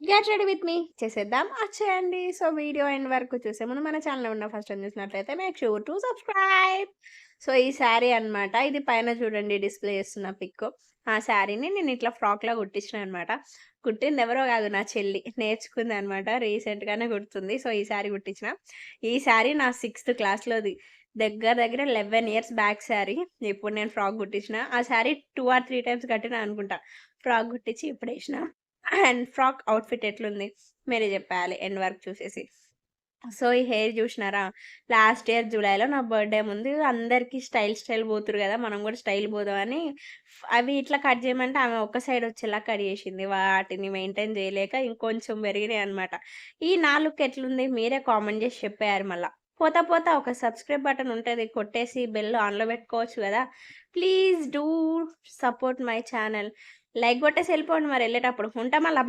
Get ready with me చేసేద్దాం వచ్చేయండి. So, video end వరకు చూసే ముందు మన ఛానల్‌లో ఉన్న ఫస్ట్ టైమ్ చూసినట్లయితే make sure to subscribe. So, ఈ శారీ అన్నమాట. ఇది పైన చూడండి డిస్‌ప్లే చేస్తున్న పిక్. ఆ శారీని నేను ఇట్లా ఫ్రాక్‌లా కుట్టించిన అన్నమాట. కుట్టింది ఎవరో కాదు నా చెల్లి. నేర్చుకుందన్నమాట. రీసెంట్‌గానే కుడుతుంది. సో, ఈ శారీ కుట్టించిన. ఈ శారీ నా 6థ్ క్లాస్‌లోది. దగ్గర దగ్గర 11 ఇయర్స్ బ్యాక్ శారీ. ఇప్పుడు నేను ఫ్రాక్ కుట్టించిన. ఆ శారీ 2 ఆర్ 3 టైమ్స్ కట్టినా అనుకుంటా. ఫ్రాక్ కుట్టించి ఇప్పుడేసిన. అండ్ ఫ్రాక్ అవుట్‌ఫిట్ ఎట్లుంది? మీరే జెప్పేయాలి ఎండ్ వరకు చూసేసి. సో, ఈ హెయిర్ జూషినారా? లాస్ట్ ఇయర్ జూలైలో నా బర్త్‌డే ముందు అందరికి స్టైల్ బోతుర్రు గదా! మనం గూడా స్టైల్ బోదామని అవి ఇట్లా కట్ జేయమంటే ఆమె ఒక్క సైడ్ వచ్చేలా కట్ జేషింది. వాటిని మెయింటైన్ జేయలేక ఇంకొంచెం పెరిగినాయన్నమాట. ఈ నా లుక్ ఎట్లుంది? మీరే కామెంట్ జేసి చెప్పేయాలి మళ్ళా. పోతా ఒక సబ్స్క్రైబ్ బటన్ ఉంటది. కొట్టేసి బెల్ ఆన్‌లో బెట్టుకోవచ్చు గదా! Please do support my channel. Like గొట్టేసి ఎళ్ళిపోండి మరెళ్ళేటప్పుడు. ఉంటా మళ్ళా.